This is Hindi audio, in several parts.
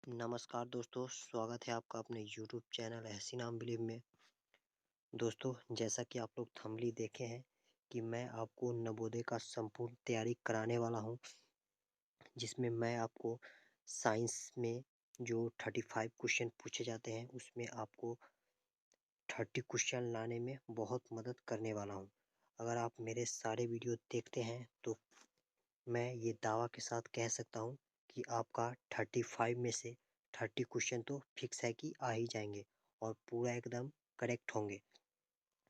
नमस्कार दोस्तों, स्वागत है आपका अपने YouTube चैनल एहसिन बिलीव में। दोस्तों, जैसा कि आप लोग थंबनेल देखे हैं कि मैं आपको नवोदय का संपूर्ण तैयारी कराने वाला हूं, जिसमें मैं आपको साइंस में जो 35 क्वेश्चन पूछे जाते हैं उसमें आपको 30 क्वेश्चन लाने में बहुत मदद करने वाला हूं। अगर आप मेरे सारे वीडियो देखते हैं तो मैं ये दावा के साथ कह सकता हूँ कि आपका 35 में से 30 क्वेश्चन तो फिक्स है कि आ ही जाएंगे और पूरा एकदम करेक्ट होंगे।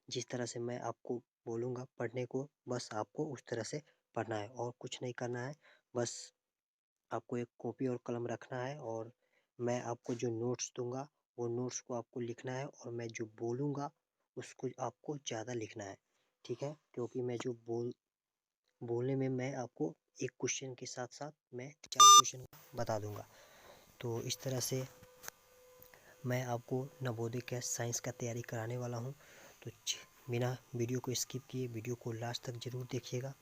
जिस तरह से मैं आपको बोलूँगा पढ़ने को, बस आपको उस तरह से पढ़ना है और कुछ नहीं करना है। बस आपको एक कॉपी और कलम रखना है और मैं आपको जो नोट्स दूंगा वो नोट्स को आपको लिखना है और मैं जो बोलूँगा उसको आपको ज़्यादा लिखना है, ठीक है? क्योंकि मैं जो बोलने में मैं आपको एक क्वेश्चन के साथ साथ मैं 4 क्वेश्चन बता दूंगा। तो इस तरह से मैं आपको नवोदय का साइंस का तैयारी कराने वाला हूं। तो बिना वीडियो को स्किप किए वीडियो को लास्ट तक ज़रूर देखिएगा।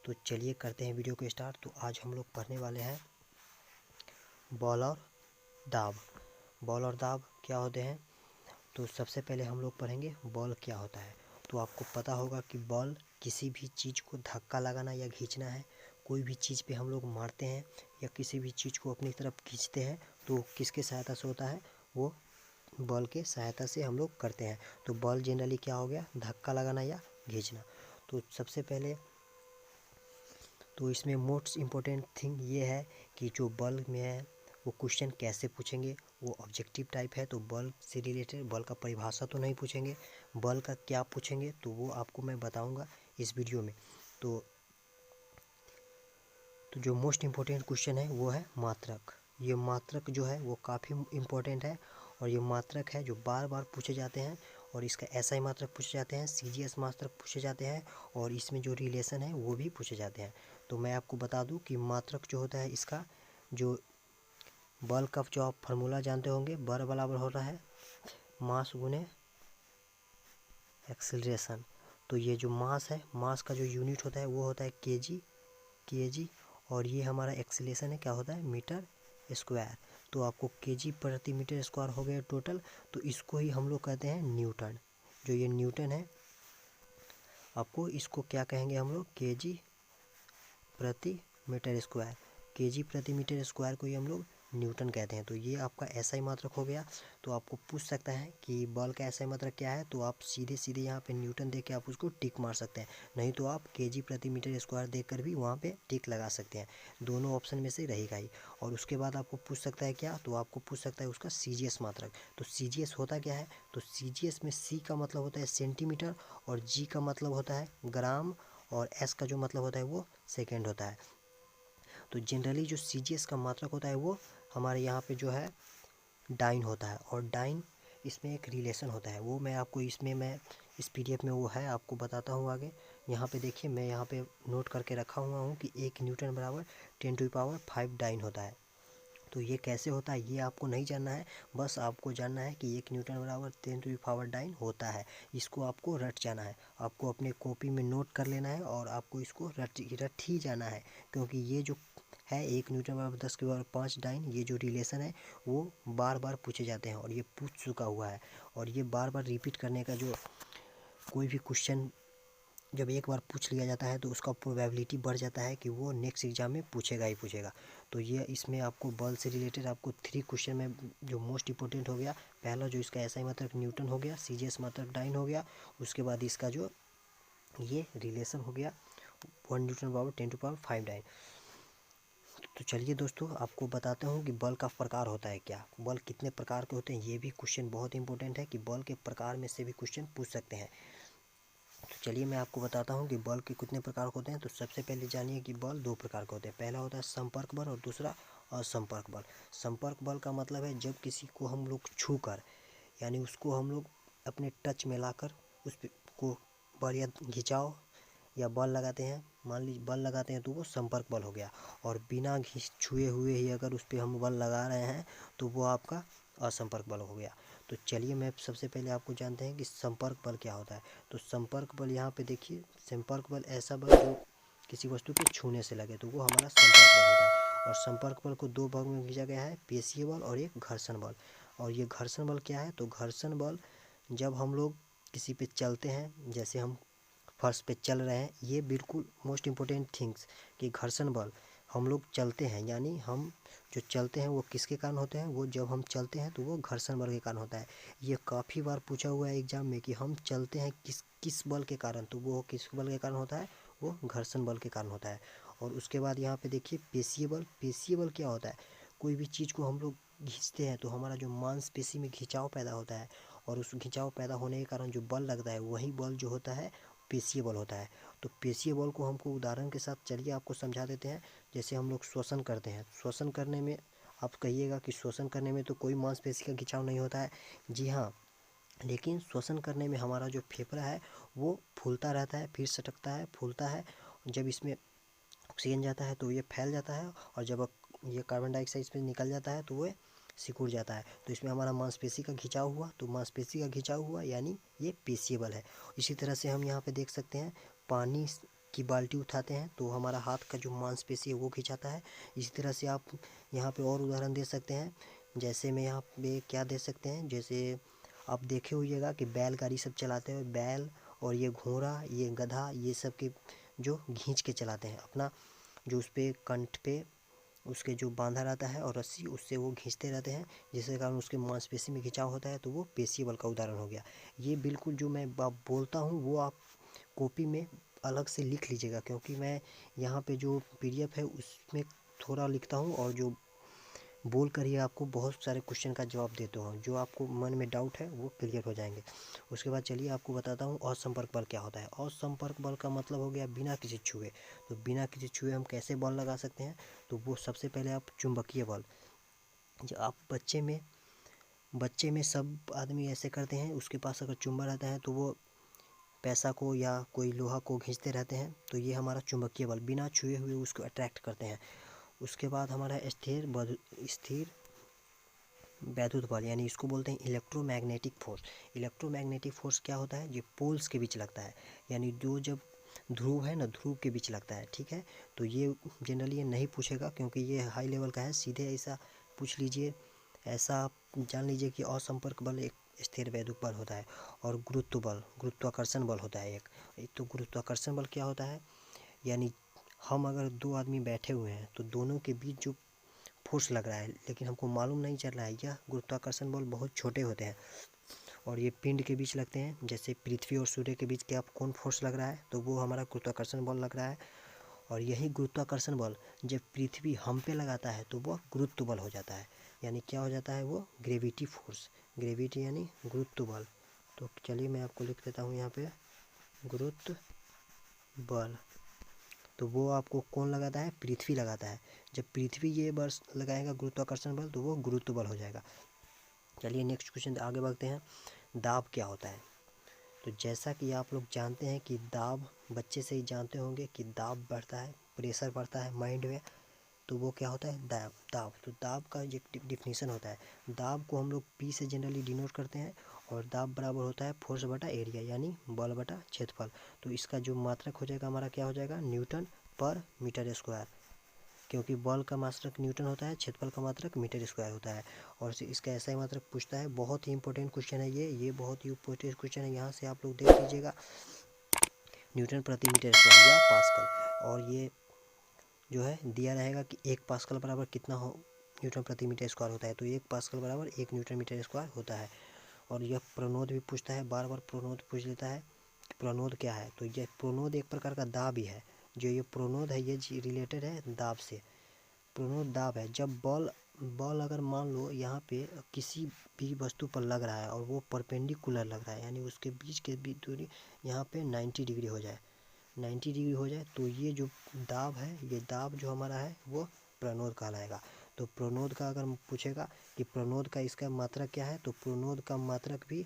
तो चलिए करते हैं वीडियो को स्टार्ट। तो आज हम लोग पढ़ने वाले हैं बॉल और दाब। बॉल और दाब क्या होते हैं? तो सबसे पहले हम लोग पढ़ेंगे बॉल क्या होता है। तो आपको पता होगा कि बॉल किसी भी चीज़ को धक्का लगाना या खींचना है। कोई भी चीज़ पे हम लोग मारते हैं या किसी भी चीज़ को अपनी तरफ खींचते हैं तो किसके सहायता से होता है? वो बॉल के सहायता से हम लोग करते हैं। तो बॉल जनरली क्या हो गया? धक्का लगाना या खींचना। तो सबसे पहले तो इसमें मोस्ट इम्पोर्टेंट थिंग ये है कि जो बॉल में है वो क्वेश्चन कैसे पूछेंगे। वो ऑब्जेक्टिव टाइप है तो बॉल से रिलेटेड, बॉल का परिभाषा तो नहीं पूछेंगे। बॉल का क्या पूछेंगे तो वो आपको मैं बताऊंगा इस वीडियो में। तो जो मोस्ट इम्पोर्टेंट क्वेश्चन है वो है मात्रक। ये मात्रक जो है वो काफ़ी इम्पोर्टेंट है और ये मात्रक है जो बार बार पूछे जाते हैं और इसका ऐसा ही मात्रक पूछे जाते हैं, CGS मात्रक पूछे जाते हैं और इसमें जो रिलेशन है वो भी पूछे जाते हैं। तो मैं आपको बता दूं कि मात्रक जो होता है इसका जो बल का जो आप फार्मूला जानते होंगे, बल बराबर होता है मास गुने एक्सेलरेशन। तो ये जो मास है, मास का जो यूनिट होता है वो होता है केजी और ये हमारा एक्सेलरेशन है क्या होता है? Meter square. तो आपको केजी प्रति मीटर स्क्वायर हो गया टोटल। तो इसको ही हम लोग कहते हैं न्यूटन। जो ये न्यूटन है, आपको इसको क्या कहेंगे हम लोग? केजी प्रति मीटर स्क्वायर। केजी प्रति मीटर स्क्वायर को ही हम लोग न्यूटन कहते हैं। तो ये आपका ऐसा ही मात्रक हो गया। तो आपको पूछ सकता है कि बॉल का ऐसा ही मात्रक क्या है, तो आप सीधे सीधे यहाँ पे न्यूटन देके आप उसको टिक मार सकते हैं, नहीं तो आप केजी प्रति मीटर स्क्वायर देकर भी वहाँ पे टिक लगा सकते हैं। दोनों ऑप्शन में से रहेगा ही। और उसके बाद आपको पूछ सकता है क्या? तो आपको पूछ सकता है उसका CGS मात्रक। तो CGS होता क्या है? तो CGS में C का मतलब होता है सेंटीमीटर और G का मतलब होता है ग्राम और S का जो मतलब होता है वो सेकेंड होता है। तो जनरली जो CGS का मात्रक होता है वो हमारे यहाँ पे जो है डाइन होता है और डाइन इसमें एक रिलेशन होता है। वो मैं आपको मैं इस PDF में वो है, आपको बताता हूँ आगे। यहाँ पे देखिए, मैं यहाँ पे नोट करके रखा हुआ हूँ कि 1 न्यूटन बराबर 10⁵ डाइन होता है। तो ये कैसे होता है ये आपको नहीं जानना है, बस आपको जानना है कि 1 न्यूटन बराबर 10⁵ होता है। इसको आपको रट जाना है, आपको अपने कॉपी में नोट कर लेना है और आपको इसको रट ही जाना है। क्योंकि ये जो है 1 न्यूटन बराबर 10⁵ डाइन, ये जो रिलेशन है वो बार बार पूछे जाते हैं और ये पूछ चुका हुआ है। और ये बार बार रिपीट करने का जो कोई भी क्वेश्चन जब एक बार पूछ लिया जाता है तो उसका प्रोबेबिलिटी बढ़ जाता है कि वो नेक्स्ट एग्जाम में पूछेगा ही पूछेगा। तो ये इसमें आपको बॉल से रिलेटेड आपको 3 क्वेश्चन में जो मोस्ट इंपॉर्टेंट हो गया, पहला जो इसका ऐसा ही मतलब न्यूटन हो गया, CGS मतलब डाइन हो गया, उसके बाद इसका जो ये रिलेशन हो गया 1 न्यूटन बराबर 10⁵ डाइन। तो चलिए दोस्तों, आपको बताता हूँ कि बल का प्रकार होता है क्या, बल कितने प्रकार के होते हैं। ये भी क्वेश्चन बहुत इंपॉर्टेंट है कि बल के प्रकार में से भी क्वेश्चन पूछ सकते हैं। तो चलिए मैं आपको बताता हूँ कि बल के कितने प्रकार होते हैं। तो सबसे पहले जानिए कि बल 2 प्रकार के होते हैं। पहला होता है संपर्क बल और दूसरा असंपर्क बल। संपर्क बल का मतलब है जब किसी को हम लोग छू कर, यानी उसको हम लोग अपने टच में लाकर उस को बल या खिंचाव या बल लगाते हैं, मान लीजिए बल लगाते हैं तो वो संपर्क बल हो गया। और बिना छुए हुए ही अगर उस पर हम बल लगा रहे हैं तो वो आपका असंपर्क बल हो गया। तो चलिए मैं सबसे पहले आपको जानते हैं कि संपर्क बल क्या होता है। तो संपर्क बल यहाँ पे देखिए, संपर्क बल ऐसा बल जो किसी वस्तु के छूने से लगे तो वो हमारा संपर्क बल होता है। और संपर्क बल को दो भाग में खींचा गया है, पेशीय बल और एक घर्षण बल। और ये घर्षण बल क्या है, तो घर्षण बल जब हम लोग किसी पे चलते हैं, जैसे हम फर्श पे चल रहे हैं, ये बिल्कुल मोस्ट इम्पोर्टेंट थिंग्स कि घर्षण बल हम लोग चलते हैं, यानी हम जो चलते हैं वो किसके कारण होते हैं, वो जब हम चलते हैं तो वो घर्षण बल के कारण होता है। ये काफ़ी बार पूछा हुआ है एग्जाम में कि हम चलते हैं किस बल के कारण, तो वो किस बल के कारण होता है, वो घर्षण बल के कारण होता है। और उसके बाद यहाँ पे देखिए पेशीय बल। पेशीय बल क्या होता है, कोई भी चीज़ को हम लोग खींचते हैं तो हमारा जो मांसपेशी में खिंचाव पैदा होता है, और उस खिंचाव पैदा होने के कारण जो बल लगता है वही बल जो होता है पेशीय बल होता है। तो पेशीय बल को हमको उदाहरण के साथ चलिए आपको समझा देते हैं। जैसे हम लोग श्वसन करते हैं, श्वसन करने में आप कहिएगा कि श्वसन करने में तो कोई मांसपेशी का खिंचाव नहीं होता है। जी हाँ, लेकिन श्वसन करने में हमारा जो फेफड़ा है वो फूलता रहता है, फिर सटकता है, फूलता है। जब इसमें ऑक्सीजन जाता है तो ये फैल जाता है, और जब ये कार्बन डाइऑक्साइड इसमें निकल जाता है तो वो सिकुड़ जाता है। तो इसमें हमारा मांसपेशी का खिंचाव हुआ, तो मांसपेशी का खिंचाव हुआ यानी ये पेशीय बल है। इसी तरह से हम यहाँ पे देख सकते हैं, पानी की बाल्टी उठाते हैं तो हमारा हाथ का जो मांसपेशी है वो खिंचाता है। इसी तरह से आप यहाँ पे और उदाहरण दे सकते हैं। जैसे मैं यहाँ पे क्या दे सकते हैं, जैसे आप देखे होइएगा कि बैलगाड़ी सब चलाते हैं, बैल और ये घोड़ा, ये गधा, ये सब के जो खींच के चलाते हैं अपना, जो उस पर कंठ पे उसके जो बांधा रहता है और रस्सी, उससे वो खींचते रहते हैं, जिसके कारण उसके मांसपेशी में खिंचाव होता है, तो वो पेशीय बल का उदाहरण हो गया। ये बिल्कुल जो मैं बोलता हूँ वो आप कॉपी में अलग से लिख लीजिएगा, क्योंकि मैं यहाँ पे जो PDF है उसमें थोड़ा लिखता हूँ, और जो बोल कर ही आपको बहुत सारे क्वेश्चन का जवाब देता हूँ। जो आपको मन में डाउट है वो क्लियर हो जाएंगे। उसके बाद चलिए आपको बताता हूँ असंपर्क बल क्या होता है। असंपर्क बल का मतलब हो गया बिना किसी छुए। तो बिना किसी छुए हम कैसे बल लगा सकते हैं, तो वो सबसे पहले आप चुंबकीय बल, जो आप बच्चे में सब आदमी ऐसे करते हैं, उसके पास अगर चुंबक रहता है तो वो पैसा को या कोई लोहा को खींचते रहते हैं, तो ये हमारा चुंबकीय बल, बिना छुए हुए उसको अट्रैक्ट करते हैं। उसके बाद हमारा स्थिर वैद्युत बल, यानी इसको बोलते हैं इलेक्ट्रोमैग्नेटिक फोर्स। इलेक्ट्रोमैग्नेटिक फोर्स क्या होता है, ये पोल्स के बीच लगता है, यानी दो जब ध्रुव है ना, ध्रुव के बीच लगता है, ठीक है। तो ये जनरली ये नहीं पूछेगा क्योंकि ये हाई लेवल का है, सीधे ऐसा पूछ लीजिए। ऐसा आप जान लीजिए कि असंपर्क बल एक स्थिर वैद्युत बल होता है, और गुरुत्व बल, गुरुत्वाकर्षण बल होता है एक। तो गुरुत्वाकर्षण बल क्या होता है, यानी हम अगर दो आदमी बैठे हुए हैं तो दोनों के बीच जो फोर्स लग रहा है, लेकिन हमको मालूम नहीं चल रहा है, यह गुरुत्वाकर्षण बल बहुत छोटे होते हैं, और ये पिंड के बीच लगते हैं। जैसे पृथ्वी और सूर्य के बीच क्या कौन फोर्स लग रहा है, तो वो हमारा गुरुत्वाकर्षण बल लग रहा है। और यही गुरुत्वाकर्षण बल जब पृथ्वी हम पे लगाता है तो वह गुरुत्व बल हो जाता है, यानी क्या हो जाता है, वो ग्रेविटी फोर्स, ग्रेविटी यानी गुरुत्व बल। तो चलिए मैं आपको लिख देता हूँ यहाँ पे गुरुत्व बल। तो वो आपको कौन लगाता है, पृथ्वी लगाता है। जब पृथ्वी ये बल लगाएगा गुरुत्वाकर्षण बल, तो वो गुरुत्व बल हो जाएगा। चलिए नेक्स्ट क्वेश्चन आगे बढ़ते हैं। दाब क्या होता है, तो जैसा कि आप लोग जानते हैं कि दाब, बच्चे से ही जानते होंगे कि दाब बढ़ता है, प्रेशर बढ़ता है माइंड में, तो वो क्या होता है, दाब। तो दाब का एक डिफिनीशन होता है। दाब को हम लोग P से जनरली डिनोट करते हैं, और दाब बराबर होता है फोर्स बटा एरिया, यानी बल बटा क्षेत्रफल। तो इसका जो मात्रक हो जाएगा हमारा क्या हो जाएगा, न्यूटन पर मीटर स्क्वायर, क्योंकि बल का मात्रक न्यूटन होता है, क्षेत्रफल का मात्रक मीटर स्क्वायर होता है। और इसका ऐसा ही मात्रक पूछता है। बहुत ही इंपॉर्टेंट क्वेश्चन है ये बहुत ही इंपॉर्टेंट क्वेश्चन है, यहाँ से आप लोग देख लीजिएगा, न्यूटन प्रति मीटर स्क्वायर या पास्कल। और ये जो है दिया रहेगा कि 1 पास्कल बराबर कितना हो न्यूटन प्रति मीटर स्क्वायर होता है, तो 1 पास्कल बराबर 1 न्यूटन मीटर स्क्वायर होता है। और यह प्रणोद भी पूछता है, बार बार प्रणोद पूछ लेता है। प्रणोद क्या है, तो यह प्रणोद एक प्रकार का दाब ही है। जो ये प्रणोद है ये रिलेटेड है दाब से। प्रणोद दाब है, जब बल अगर मान लो यहाँ पे किसी भी वस्तु पर लग रहा है और वो परपेंडिकुलर लग रहा है, यानी उसके बीच के भी दूरी यहाँ पे 90 डिग्री हो जाए, 90 डिग्री हो जाए, तो ये जो दाब है, ये दाब जो हमारा है वो प्रणोद कहलाएगा। तो प्रणोद का अगर पूछेगा कि प्रणोद का इसका मात्रक क्या है, तो प्रणोद का मात्रक भी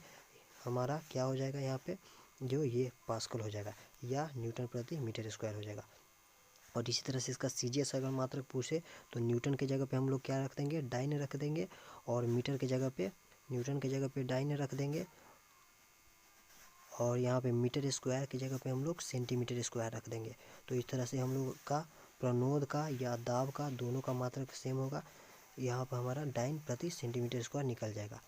हमारा क्या हो जाएगा, यहाँ पे जो ये पास्कल हो जाएगा या न्यूटन प्रति मीटर स्क्वायर हो जाएगा। और इसी तरह से इसका CGS अगर मात्रक पूछे तो न्यूटन के जगह पे हम लोग क्या रख देंगे, डाइन रख देंगे, और मीटर के जगह पे, न्यूटन के जगह पे डाइन रख देंगे, और यहाँ पे मीटर स्क्वायर की जगह पे हम लोग सेंटीमीटर स्क्वायर रख देंगे। तो इस तरह से हम लोग का प्रणोद का या दाब का दोनों का मात्रा सेम होगा। यहाँ पर हमारा डाइन प्रति सेंटीमीटर स्क्वायर निकल जाएगा।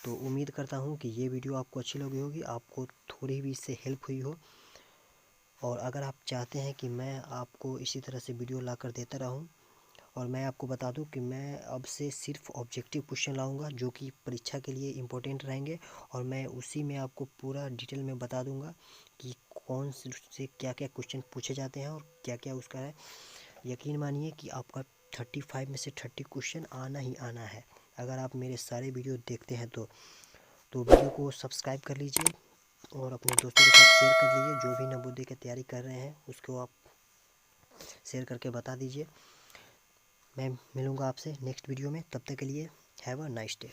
तो उम्मीद करता हूँ कि ये वीडियो आपको अच्छी लगी होगी, आपको थोड़ी भी इससे हेल्प हुई हो। और अगर आप चाहते हैं कि मैं आपको इसी तरह से वीडियो ला कर देता रहूँ, और मैं आपको बता दूं कि मैं अब से सिर्फ ऑब्जेक्टिव क्वेश्चन लाऊंगा जो कि परीक्षा के लिए इम्पोर्टेंट रहेंगे, और मैं उसी में आपको पूरा डिटेल में बता दूंगा कि कौन से क्या क्या क्वेश्चन पूछे जाते हैं और क्या क्या उसका है। यकीन मानिए कि आपका 35 में से 30 क्वेश्चन आना ही आना है अगर आप मेरे सारे वीडियो देखते हैं तो वीडियो को सब्सक्राइब कर लीजिए और अपने दोस्तों के साथ शेयर कर लीजिए। जो भी नवोदय की तैयारी कर रहे हैं उसको आप शेयर करके बता दीजिए। मैं मिलूँगा आपसे नेक्स्ट वीडियो में, तब तक के लिए हैव अ नाइस डे।